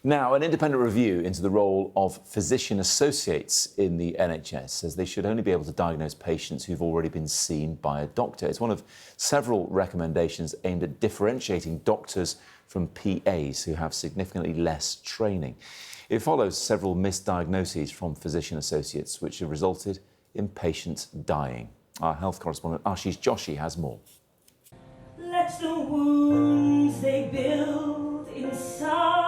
Now, an independent review into the role of physician associates in the NHS says they should only be able to diagnose patients who've already been seen by a doctor. It's one of several recommendations aimed at differentiating doctors from PAs who have significantly less training. It follows several misdiagnoses from physician associates which have resulted in patients dying. Our health correspondent Ashish Joshi has more. Let the wounds they build inside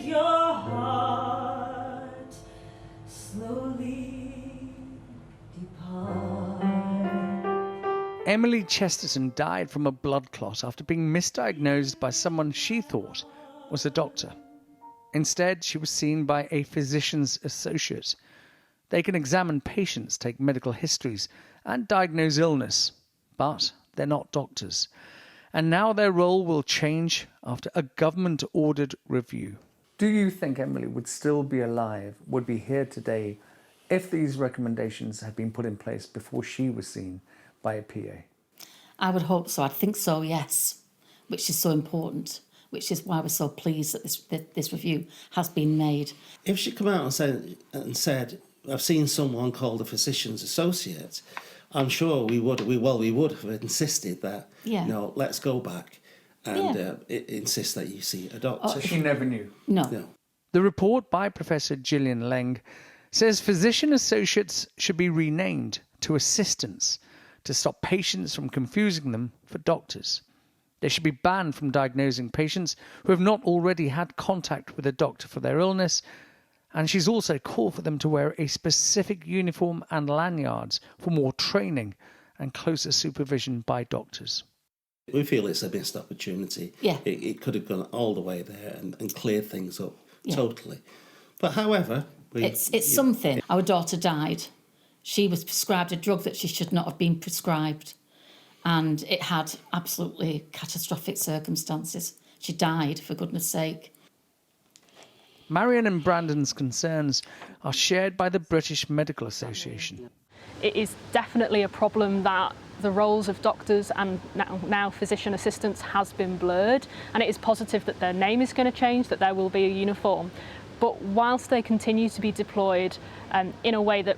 your heart slowly depart. Emily Chesterton died from a blood clot after being misdiagnosed by someone she thought was a doctor. Instead, she was seen by a physician's associate. They can examine patients, take medical histories, and diagnose illness, but they're not doctors. And now their role will change after a government-ordered review. Do you think Emily would still be alive, would be here today, if these recommendations had been put in place before she was seen by a PA? I would hope so. I think so, yes, which is so important, which is why we're so pleased that this review has been made. If she'd come out and said, I've seen someone called a physician's associate, I'm sure we would have insisted that, no, let's go back and insist that you see a doctor. She never knew? No. The report by Professor Gillian Leng says physician associates should be renamed to assistants to stop patients from confusing them for doctors. They should be banned from diagnosing patients who have not already had contact with a doctor for their illness, and she's also called for them to wear a specific uniform and lanyards for more training and closer supervision by doctors. We feel it's a missed opportunity. Yeah. It could have gone all the way there and cleared things up totally. But however... It's something. Our daughter died. She was prescribed a drug that she should not have been prescribed. And it had absolutely catastrophic circumstances. She died, for goodness sake. Marion and Brendan's concerns are shared by the British Medical Association. It is definitely a problem that the roles of doctors and now physician assistants has been blurred, and it is positive that their name is going to change, that there will be a uniform. But whilst they continue to be deployed in a way that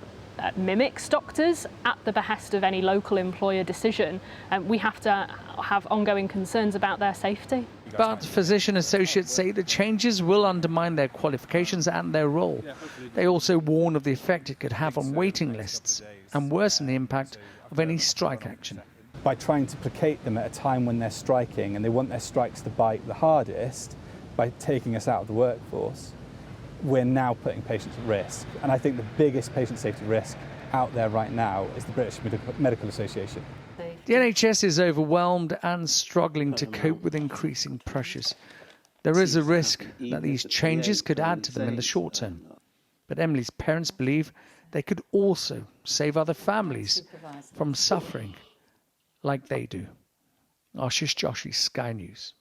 mimics doctors at the behest of any local employer decision, we have to have ongoing concerns about their safety. But physician associates say the changes will undermine their qualifications and their role. They also warn of the effect it could have on waiting lists and worsen the impact of any strike action. By trying to placate them at a time when they're striking and they want their strikes to bite the hardest, by taking us out of the workforce, we're now putting patients at risk. And I think the biggest patient safety risk out there right now is the British Medical Association. The NHS is overwhelmed and struggling to cope with increasing pressures. There is a risk that these changes could add to them in the short term. But Emily's parents believe they could also save other families from suffering like they do. Ashish Joshi, Sky News.